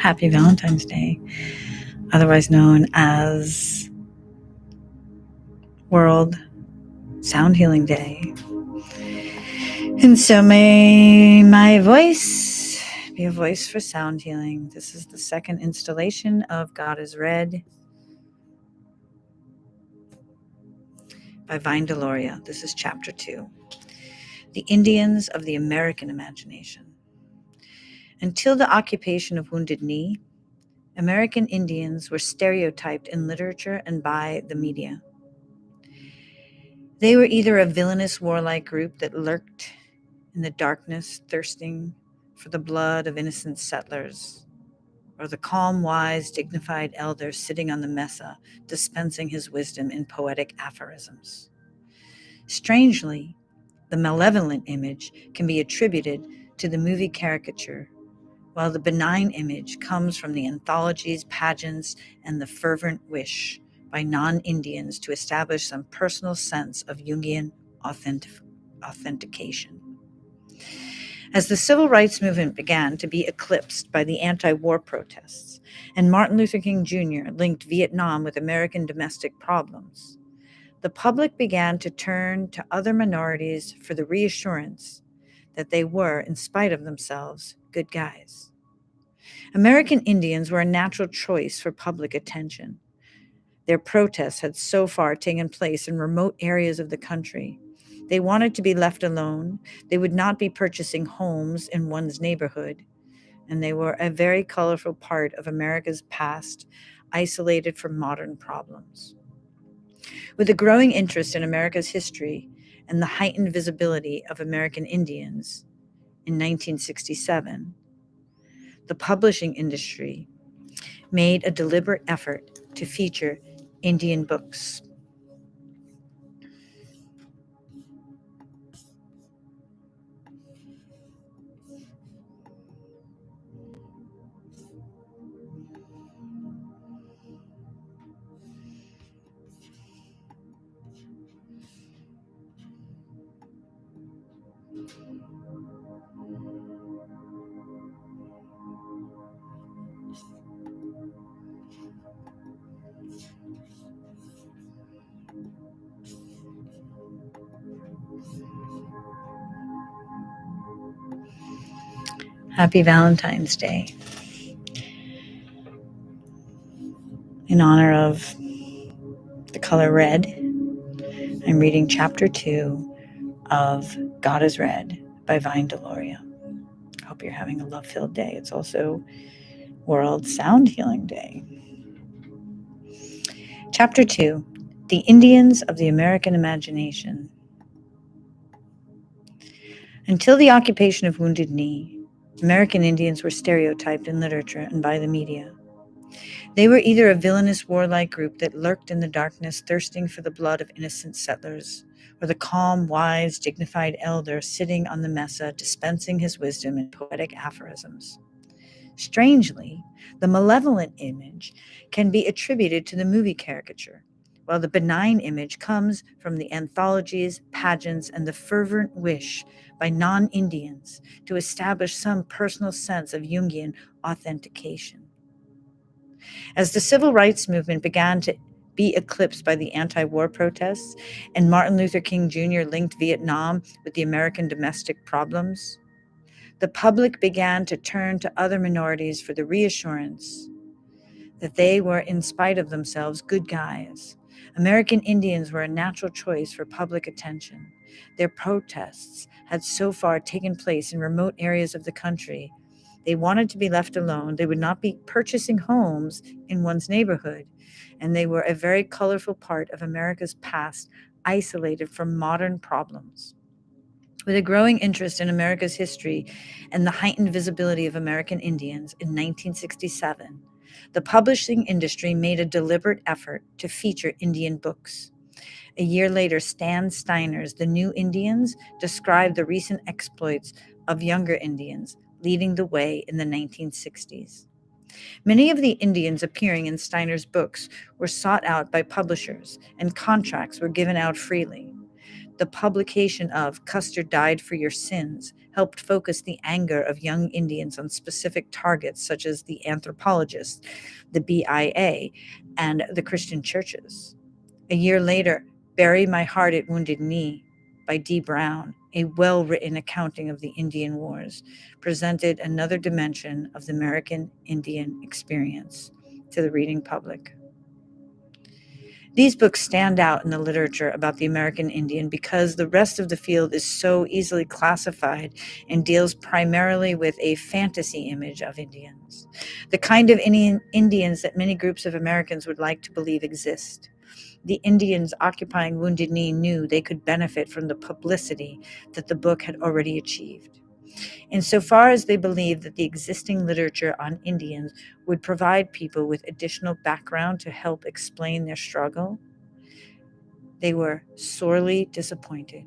Happy Valentine's Day, otherwise known as World Sound Healing Day. And so may my voice be a voice for sound healing. This is the second installation of God is Red by Deloria. This is chapter 2. The Indians of the American Imagination. Until the occupation of Wounded Knee, American Indians were stereotyped in literature and by the media. They were either a villainous warlike group that lurked in the darkness, thirsting for the blood of innocent settlers, or the calm, wise, dignified elder sitting on the mesa, dispensing his wisdom in poetic aphorisms. Strangely, the malevolent image can be attributed to the movie caricature, while the benign image comes from the anthologies, pageants, and the fervent wish by non-Indians to establish some personal sense of Jungian authentication. As the civil rights movement began to be eclipsed by the anti-war protests, and Martin Luther King Jr. linked Vietnam with American domestic problems, the public began to turn to other minorities for the reassurance that they were, in spite of themselves, good guys. American Indians were a natural choice for public attention. Their protests had so far taken place in remote areas of the country. They wanted to be left alone. They would not be purchasing homes in one's neighborhood. And they were a very colorful part of America's past, isolated from modern problems. With a growing interest in America's history and the heightened visibility of American Indians in 1967, the publishing industry made a deliberate effort to feature Indian books. Happy Valentine's Day. In honor of the color red, I'm reading chapter 2 of God is Red by Deloria. I hope you're having a love-filled day. It's also World Sound Healing Day. Chapter 2, The Indians of the American Imagination. Until the occupation of Wounded Knee, American Indians were stereotyped in literature and by the media. They were either a villainous warlike group that lurked in the darkness, thirsting for the blood of innocent settlers, or the calm, wise, dignified elder sitting on the mesa, dispensing his wisdom in poetic aphorisms. Strangely, the malevolent image can be attributed to the movie caricature, while the benign image comes from the anthologies, pageants, and the fervent wish by non-Indians to establish some personal sense of Jungian authentication. As the civil rights movement began to be eclipsed by the anti-war protests, and Martin Luther King Jr. linked Vietnam with the American domestic problems, the public began to turn to other minorities for the reassurance that they were, in spite of themselves, good guys. American Indians were a natural choice for public attention. Their protests had so far taken place in remote areas of the country. They wanted to be left alone. They would not be purchasing homes in one's neighborhood. And they were a very colorful part of America's past, isolated from modern problems. With a growing interest in America's history and the heightened visibility of American Indians in 1967, the publishing industry made a deliberate effort to feature Indian books. A year later, Stan Steiner's The New Indians described the recent exploits of younger Indians, leading the way in the 1960s. Many of the Indians appearing in Steiner's books were sought out by publishers, and contracts were given out freely. The publication of Custer Died for Your Sins helped focus the anger of young Indians on specific targets such as the anthropologists, the BIA, and the Christian churches. A year later, Bury My Heart at Wounded Knee by D. Brown, a well-written accounting of the Indian Wars, presented another dimension of the American Indian experience to the reading public. These books stand out in the literature about the American Indian because the rest of the field is so easily classified and deals primarily with a fantasy image of Indians, the kind of Indians that many groups of Americans would like to believe exist. The Indians occupying Wounded Knee knew they could benefit from the publicity that the book had already achieved. Insofar as they believed that the existing literature on Indians would provide people with additional background to help explain their struggle, they were sorely disappointed.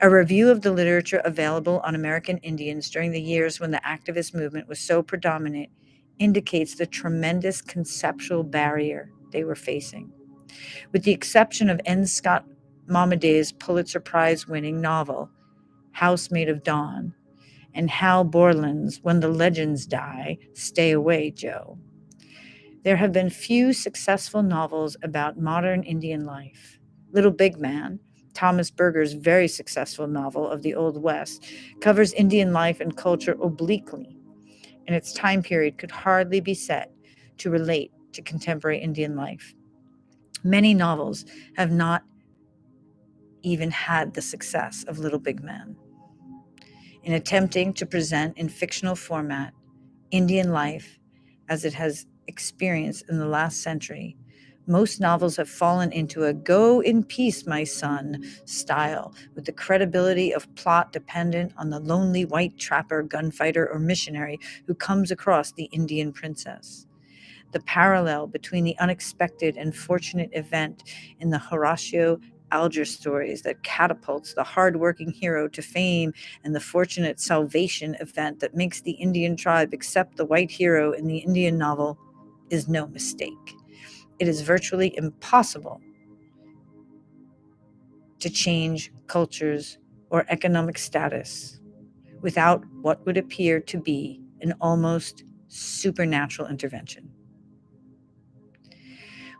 A review of the literature available on American Indians during the years when the activist movement was so predominant indicates the tremendous conceptual barrier they were facing. With the exception of N. Scott Momaday's Pulitzer Prize-winning novel, House Made of Dawn, and Hal Borland's When the Legends Die, Stay Away, Joe, there have been few successful novels about modern Indian life. Little Big Man, Thomas Berger's very successful novel of the Old West, covers Indian life and culture obliquely, and its time period could hardly be set to relate to contemporary Indian life. Many novels have not even had the success of Little Big Man. In attempting to present in fictional format Indian life as it has experienced in the last century, most novels have fallen into a go in peace, my son style, with the credibility of plot dependent on the lonely white trapper, gunfighter, or missionary who comes across the Indian princess. The parallel between the unexpected and fortunate event in the Horatio Alger stories that catapults the hard-working hero to fame and the fortunate salvation event that makes the Indian tribe accept the white hero in the Indian novel is no mistake. It is virtually impossible to change cultures or economic status without what would appear to be an almost supernatural intervention.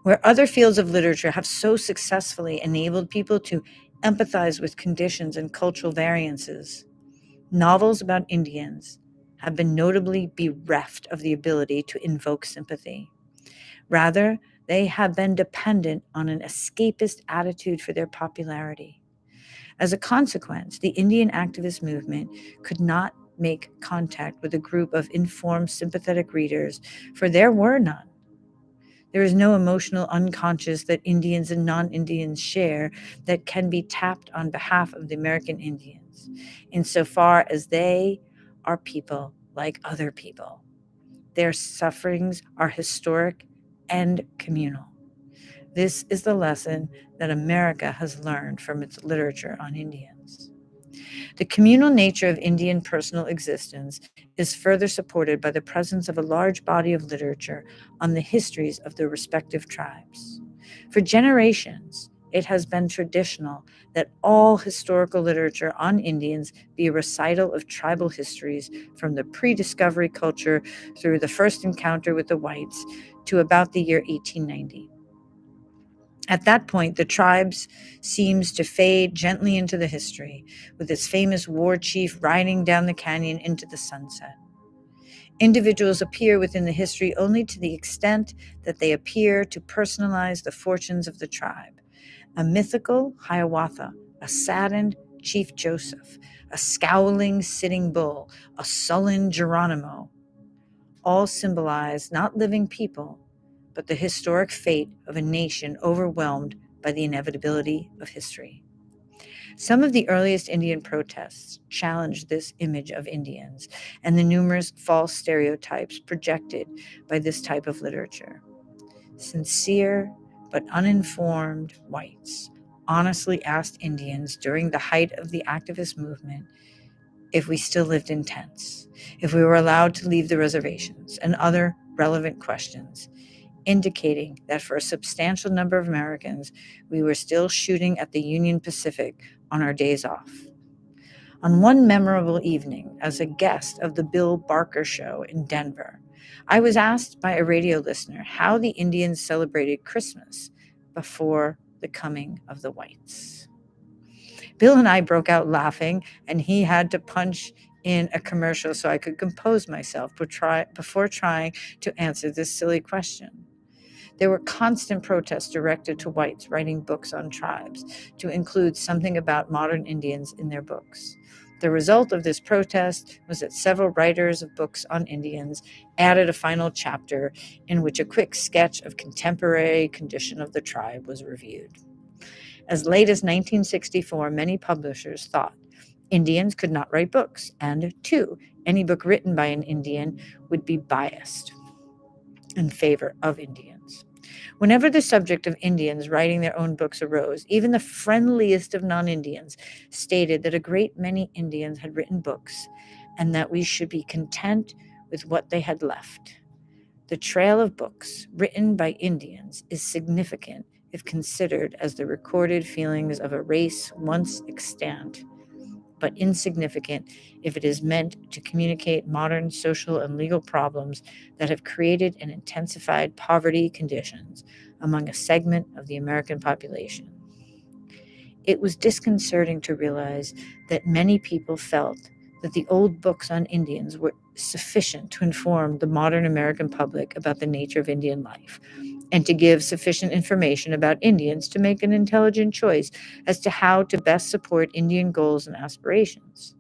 Where other fields of literature have so successfully enabled people to empathize with conditions and cultural variances, novels about Indians have been notably bereft of the ability to invoke sympathy. Rather, they have been dependent on an escapist attitude for their popularity. As a consequence, the Indian activist movement could not make contact with a group of informed, sympathetic readers, for there were none. There is no emotional unconscious that Indians and non-Indians share that can be tapped on behalf of the American Indians, insofar as they are people like other people. Their sufferings are historic and communal. This is the lesson that America has learned from its literature on Indians. The communal nature of Indian personal existence is further supported by the presence of a large body of literature on the histories of their respective tribes. For generations, it has been traditional that all historical literature on Indians be a recital of tribal histories from the pre-discovery culture through the first encounter with the whites to about the year 1890. At that point, the tribes seems to fade gently into the history, with its famous war chief riding down the canyon into the sunset. Individuals appear within the history only to the extent that they appear to personalize the fortunes of the tribe. A mythical Hiawatha, a saddened Chief Joseph, a scowling Sitting Bull, a sullen Geronimo, all symbolize not living people, but the historic fate of a nation overwhelmed by the inevitability of history. Some of the earliest Indian protests challenged this image of Indians and the numerous false stereotypes projected by this type of literature. Sincere but uninformed whites honestly asked Indians during the height of the activist movement if we still lived in tents, if we were allowed to leave the reservations, and other relevant questions, indicating that for a substantial number of Americans, we were still shooting at the Union Pacific on our days off. On one memorable evening, as a guest of the Bill Barker Show in Denver, I was asked by a radio listener how the Indians celebrated Christmas before the coming of the whites. Bill and I broke out laughing, and he had to punch in a commercial so I could compose myself before trying to answer this silly question. There were constant protests directed to whites writing books on tribes to include something about modern Indians in their books. The result of this protest was that several writers of books on Indians added a final chapter in which a quick sketch of contemporary condition of the tribe was reviewed. As late as 1964, many publishers thought Indians could not write books, and two, any book written by an Indian would be biased in favor of Indians. Whenever the subject of Indians writing their own books arose, even the friendliest of non-Indians stated that a great many Indians had written books and that we should be content with what they had left. The trail of books written by Indians is significant if considered as the recorded feelings of a race once extant, but insignificant if it is meant to communicate modern social and legal problems that have created and intensified poverty conditions among a segment of the American population. It was disconcerting to realize that many people felt that the old books on Indians were sufficient to inform the modern American public about the nature of Indian life, and to give sufficient information about Indians to make an intelligent choice as to how to best support Indian goals and aspirations.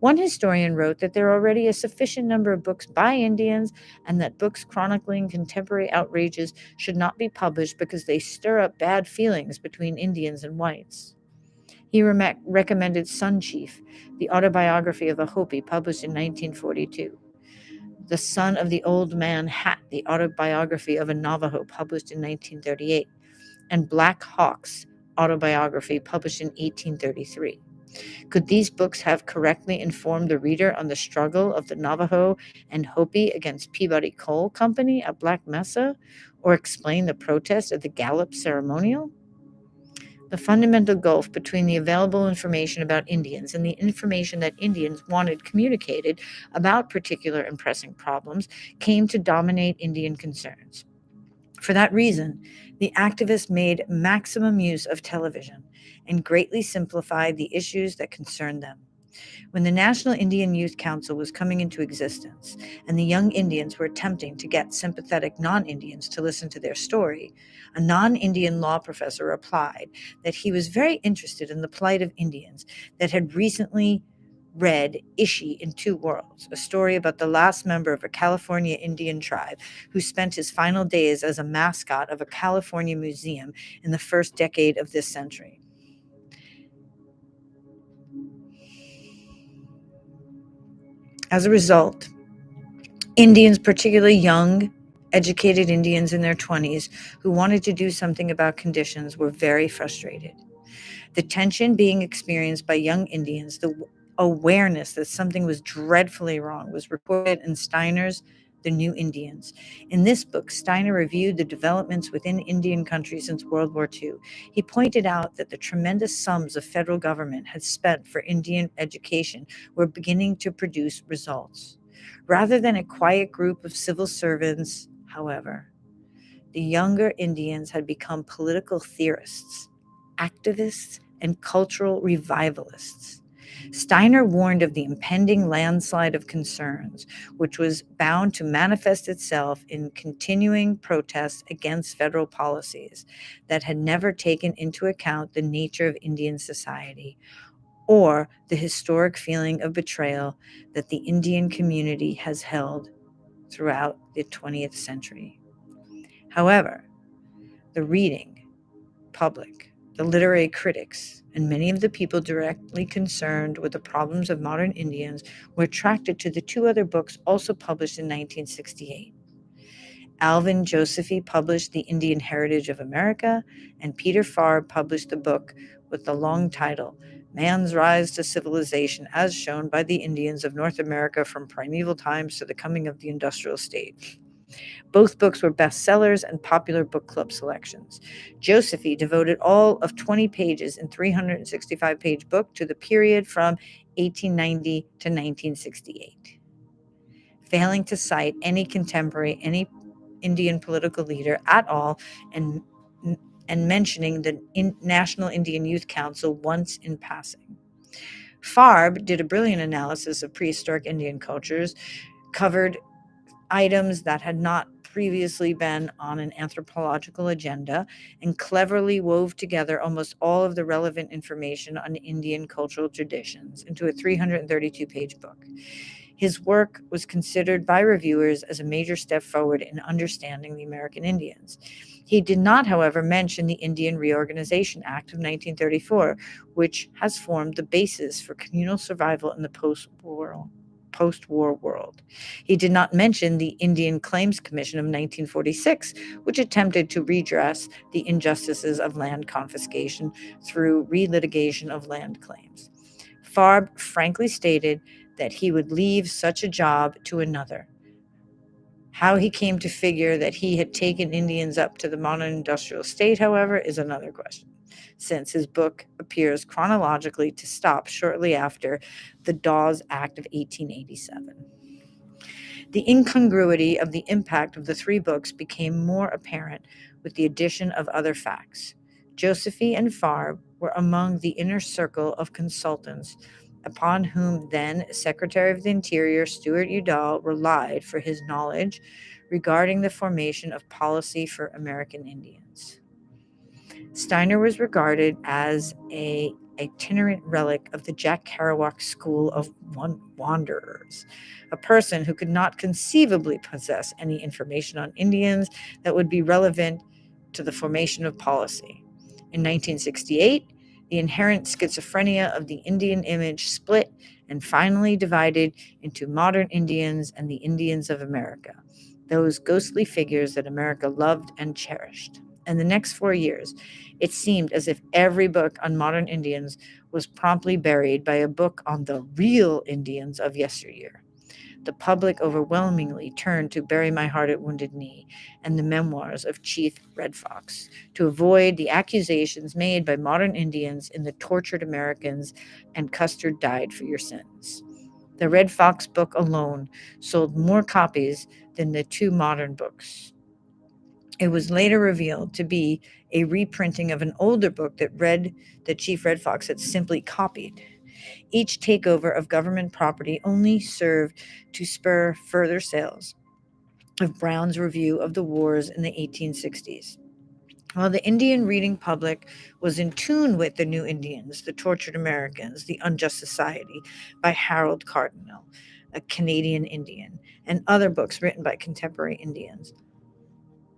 One historian wrote that there are already a sufficient number of books by Indians, and that books chronicling contemporary outrages should not be published because they stir up bad feelings between Indians and whites. He recommended Sun Chief, the autobiography of a Hopi published in 1942. The Son of the Old Man Hat, the autobiography of a Navajo published in 1938, and Black Hawk's autobiography published in 1833. Could these books have correctly informed the reader on the struggle of the Navajo and Hopi against Peabody Coal Company at Black Mesa, or explain the protest at the Gallup ceremonial? The fundamental gulf between the available information about Indians and the information that Indians wanted communicated about particular and pressing problems came to dominate Indian concerns. For that reason, the activists made maximum use of television and greatly simplified the issues that concerned them. When the National Indian Youth Council was coming into existence and the young Indians were attempting to get sympathetic non-Indians to listen to their story, a non-Indian law professor replied that he was very interested in the plight of Indians that had recently read Ishi in Two Worlds, a story about the last member of a California Indian tribe who spent his final days as a mascot of a California museum in the first decade of this century. As a result, Indians, particularly young, educated Indians in their 20s who wanted to do something about conditions, were very frustrated. The tension being experienced by young Indians, the awareness that something was dreadfully wrong, was recorded in Steiner's The New Indians. In this book, Steiner reviewed the developments within Indian country since World War II. He pointed out that the tremendous sums the federal government had spent for Indian education were beginning to produce results. Rather than a quiet group of civil servants, however, the younger Indians had become political theorists, activists, and cultural revivalists. Steiner warned of the impending landslide of concerns, which was bound to manifest itself in continuing protests against federal policies that had never taken into account the nature of Indian society or the historic feeling of betrayal that the Indian community has held throughout the 20th century. However, the reading public, the literary critics, and many of the people directly concerned with the problems of modern Indians were attracted to the two other books also published in 1968. Alvin Josephy published The Indian Heritage of America, and Peter Farr published the book with the long title, Man's Rise to Civilization as Shown by the Indians of North America from Primeval Times to the Coming of the Industrial State. Both books were bestsellers and popular book club selections. Josephy devoted all of 20 pages in 365-page book to the period from 1890 to 1968, failing to cite any Indian political leader at all, and mentioning the National Indian Youth Council once in passing. Farb did a brilliant analysis of prehistoric Indian cultures, covered items that had not previously been on an anthropological agenda, and cleverly wove together almost all of the relevant information on Indian cultural traditions into a 332-page book. His work was considered by reviewers as a major step forward in understanding the American Indians. He did not, however, mention the Indian Reorganization Act of 1934, which has formed the basis for communal survival in the post-war world. He did not mention the Indian Claims Commission of 1946, which attempted to redress the injustices of land confiscation through relitigation of land claims. Farb frankly stated that he would leave such a job to another. How he came to figure that he had taken Indians up to the modern industrial state, however, is another question, since his book appears chronologically to stop shortly after the Dawes Act of 1887. The incongruity of the impact of the three books became more apparent with the addition of other facts. Josephine and Farb were among the inner circle of consultants upon whom then Secretary of the Interior Stuart Udall relied for his knowledge regarding the formation of policy for American Indians. Steiner was regarded as an itinerant relic of the Jack Kerouac school of wanderers, a person who could not conceivably possess any information on Indians that would be relevant to the formation of policy. In 1968, the inherent schizophrenia of the Indian image split and finally divided into modern Indians and the Indians of America, those ghostly figures that America loved and cherished. In the next 4 years, it seemed as if every book on modern Indians was promptly buried by a book on the real Indians of yesteryear. The public overwhelmingly turned to Bury My Heart at Wounded Knee and the memoirs of Chief Red Fox to avoid the accusations made by modern Indians in the Tortured Americans and Custard Died for Your Sins. The Red Fox book alone sold more copies than the two modern books. It was later revealed to be a reprinting of an older book that Chief Red Fox had simply copied. Each takeover of government property only served to spur further sales of Brown's review of the wars in the 1860s. While the Indian reading public was in tune with The New Indians, The Tortured Americans, The Unjust Society by Harold Cardinal, a Canadian Indian, and other books written by contemporary Indians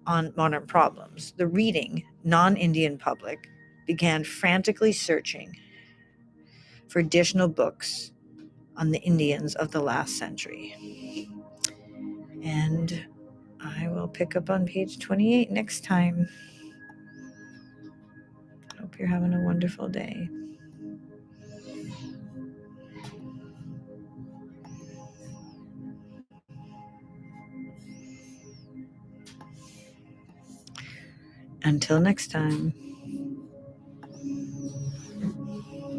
on modern problems, the reading, non-Indian public began frantically searching for additional books on the Indians of the last century. And I will pick up on page 28 next time. Hope you're having a wonderful day. Until next time.